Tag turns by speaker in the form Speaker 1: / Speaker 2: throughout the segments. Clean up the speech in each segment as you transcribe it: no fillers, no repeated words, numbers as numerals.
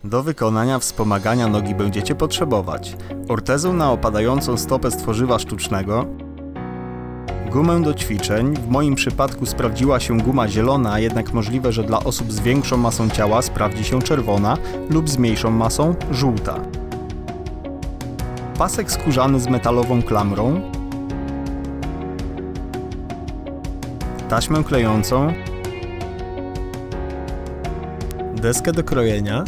Speaker 1: Do wykonania wspomagania nogi będziecie potrzebować ortezę na opadającą stopę z tworzywa sztucznego, gumę do ćwiczeń, w moim przypadku sprawdziła się guma zielona, jednak możliwe, że dla osób z większą masą ciała sprawdzi się czerwona lub z mniejszą masą żółta. Pasek skórzany z metalową klamrą, taśmę klejącą, deskę do krojenia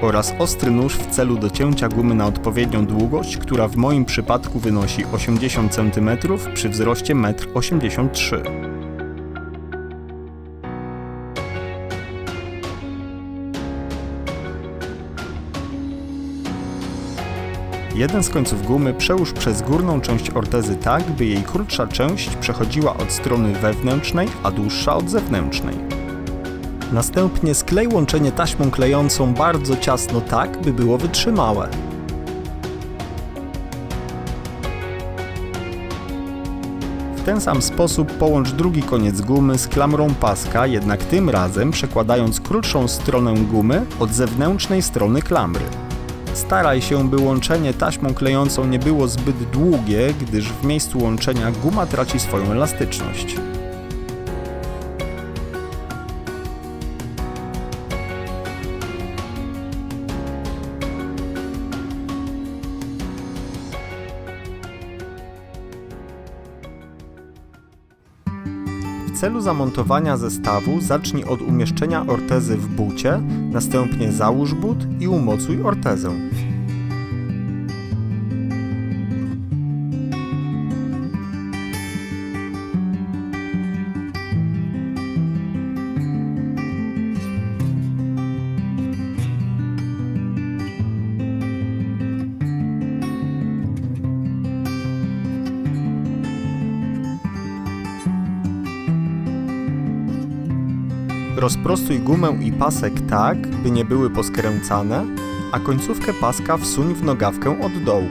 Speaker 1: oraz ostry nóż w celu docięcia gumy na odpowiednią długość, która w moim przypadku wynosi 80 cm przy wzroście 1,83 m. Jeden z końców gumy przełóż przez górną część ortezy tak, by jej krótsza część przechodziła od strony wewnętrznej, a dłuższa od zewnętrznej. Następnie sklej łączenie taśmą klejącą bardzo ciasno tak, by było wytrzymałe. W ten sam sposób połącz drugi koniec gumy z klamrą paska, jednak tym razem przekładając krótszą stronę gumy od zewnętrznej strony klamry. Staraj się, by łączenie taśmą klejącą nie było zbyt długie, gdyż w miejscu łączenia guma traci swoją elastyczność. W celu zamontowania zestawu zacznij od umieszczenia ortezy w bucie, następnie załóż but i umocuj ortezę. Rozprostuj gumę i pasek tak, by nie były poskręcane, a końcówkę paska wsuń w nogawkę od dołu.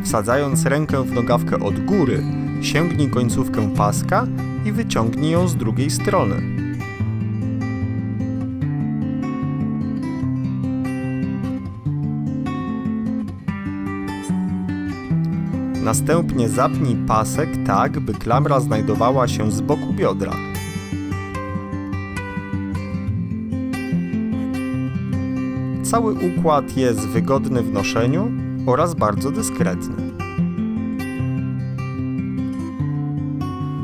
Speaker 1: Wsadzając rękę w nogawkę od góry, sięgnij końcówkę paska i wyciągnij ją z drugiej strony. Następnie zapnij pasek tak, by klamra znajdowała się z boku biodra. Cały układ jest wygodny w noszeniu oraz bardzo dyskretny.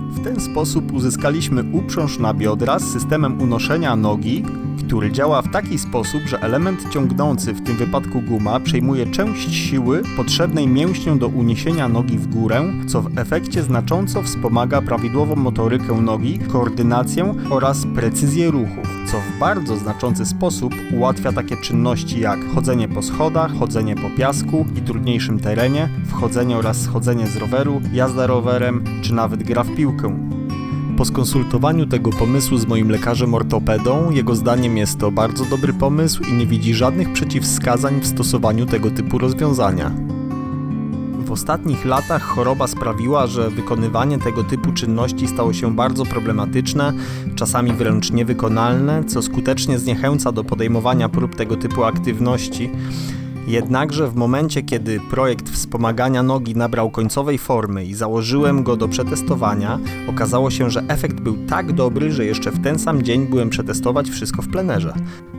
Speaker 1: W ten sposób uzyskaliśmy uprząż na biodra z systemem unoszenia nogi, który działa w taki sposób, że element ciągnący, w tym wypadku guma, przejmuje część siły potrzebnej mięśniom do uniesienia nogi w górę, co w efekcie znacząco wspomaga prawidłową motorykę nogi, koordynację oraz precyzję ruchów, co w bardzo znaczący sposób ułatwia takie czynności jak chodzenie po schodach, chodzenie po piasku i trudniejszym terenie, wchodzenie oraz schodzenie z roweru, jazda rowerem czy nawet gra w piłkę. Po skonsultowaniu tego pomysłu z moim lekarzem ortopedą, jego zdaniem jest to bardzo dobry pomysł i nie widzi żadnych przeciwwskazań w stosowaniu tego typu rozwiązania. W ostatnich latach choroba sprawiła, że wykonywanie tego typu czynności stało się bardzo problematyczne, czasami wręcz niewykonalne, co skutecznie zniechęca do podejmowania prób tego typu aktywności. Jednakże w momencie, kiedy projekt wspomagania nogi nabrał końcowej formy i założyłem go do przetestowania, okazało się, że efekt był tak dobry, że jeszcze w ten sam dzień byłem przetestować wszystko w plenerze.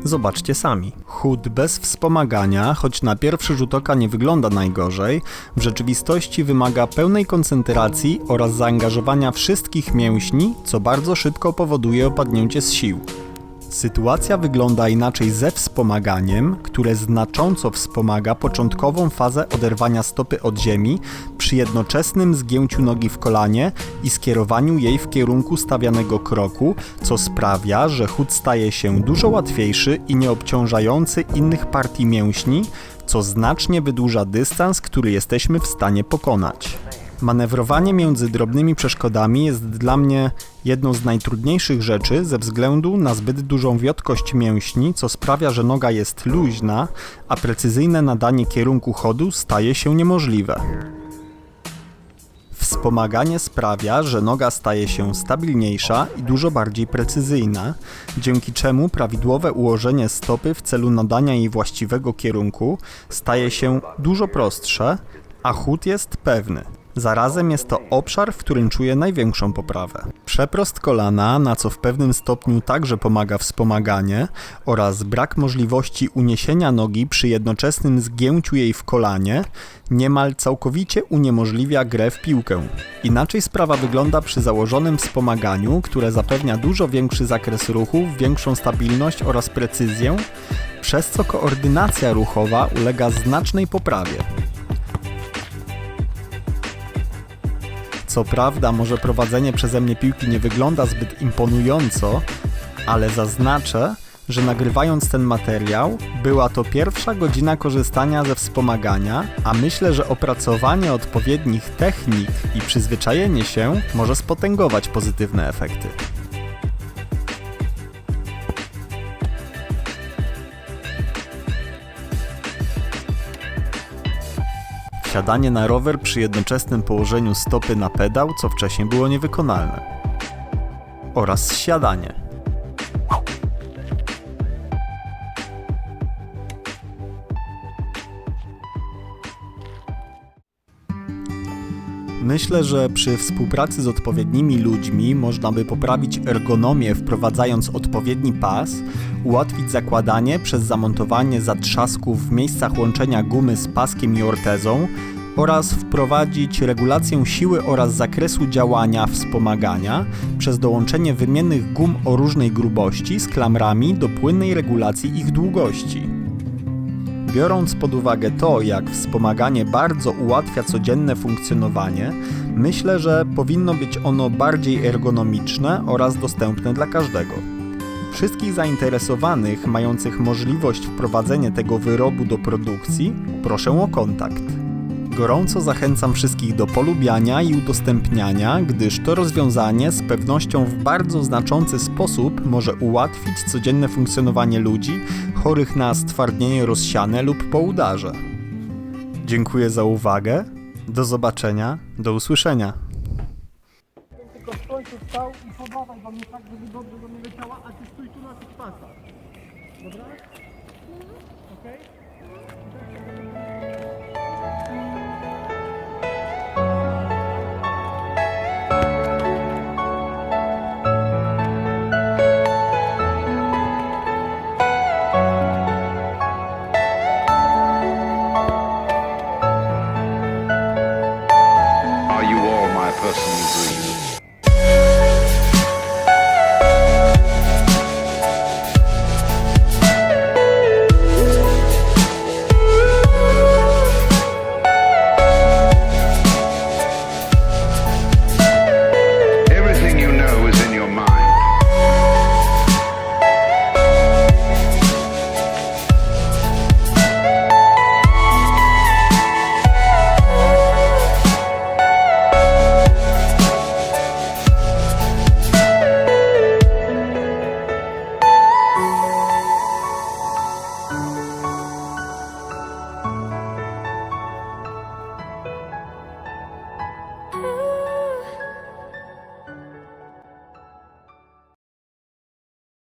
Speaker 1: Zobaczcie sami. Chód bez wspomagania, choć na pierwszy rzut oka nie wygląda najgorzej, w rzeczywistości wymaga pełnej koncentracji oraz zaangażowania wszystkich mięśni, co bardzo szybko powoduje opadnięcie z sił. Sytuacja wygląda inaczej ze wspomaganiem, które znacząco wspomaga początkową fazę oderwania stopy od ziemi przy jednoczesnym zgięciu nogi w kolanie i skierowaniu jej w kierunku stawianego kroku, co sprawia, że chód staje się dużo łatwiejszy i nie obciążający innych partii mięśni, co znacznie wydłuża dystans, który jesteśmy w stanie pokonać. Manewrowanie między drobnymi przeszkodami jest dla mnie jedną z najtrudniejszych rzeczy ze względu na zbyt dużą wiotkość mięśni, co sprawia, że noga jest luźna, a precyzyjne nadanie kierunku chodu staje się niemożliwe. Wspomaganie sprawia, że noga staje się stabilniejsza i dużo bardziej precyzyjna, dzięki czemu prawidłowe ułożenie stopy w celu nadania jej właściwego kierunku staje się dużo prostsze, a chód jest pewny. Zarazem jest to obszar, w którym czuję największą poprawę. Przeprost kolana, na co w pewnym stopniu także pomaga wspomaganie, oraz brak możliwości uniesienia nogi przy jednoczesnym zgięciu jej w kolanie niemal całkowicie uniemożliwia grę w piłkę. Inaczej sprawa wygląda przy założonym wspomaganiu, które zapewnia dużo większy zakres ruchów, większą stabilność oraz precyzję, przez co koordynacja ruchowa ulega znacznej poprawie. Co prawda, może prowadzenie przeze mnie piłki nie wygląda zbyt imponująco, ale zaznaczę, że nagrywając ten materiał, była to pierwsza godzina korzystania ze wspomagania, a myślę, że opracowanie odpowiednich technik i przyzwyczajenie się może spotęgować pozytywne efekty. Siadanie na rower przy jednoczesnym położeniu stopy na pedał, co wcześniej było niewykonalne. Oraz siadanie. Myślę, że przy współpracy z odpowiednimi ludźmi można by poprawić ergonomię, wprowadzając odpowiedni pas, ułatwić zakładanie przez zamontowanie zatrzasków w miejscach łączenia gumy z paskiem i ortezą oraz wprowadzić regulację siły oraz zakresu działania wspomagania przez dołączenie wymiennych gum o różnej grubości z klamrami do płynnej regulacji ich długości. Biorąc pod uwagę to, jak wspomaganie bardzo ułatwia codzienne funkcjonowanie, myślę, że powinno być ono bardziej ergonomiczne oraz dostępne dla każdego. Wszystkich zainteresowanych mających możliwość wprowadzenia tego wyrobu do produkcji, proszę o kontakt. Gorąco zachęcam wszystkich do polubiania i udostępniania, gdyż to rozwiązanie z pewnością w bardzo znaczący sposób może ułatwić codzienne funkcjonowanie ludzi chorych na stwardnienie rozsiane lub po udarze. Dziękuję za uwagę, do zobaczenia, do usłyszenia.
Speaker 2: Tylko w końcu stał i podawaj do mnie tak, żeby dobrze do mnie leciała, a ty stój tu na tych pasach. Dobra? Okej?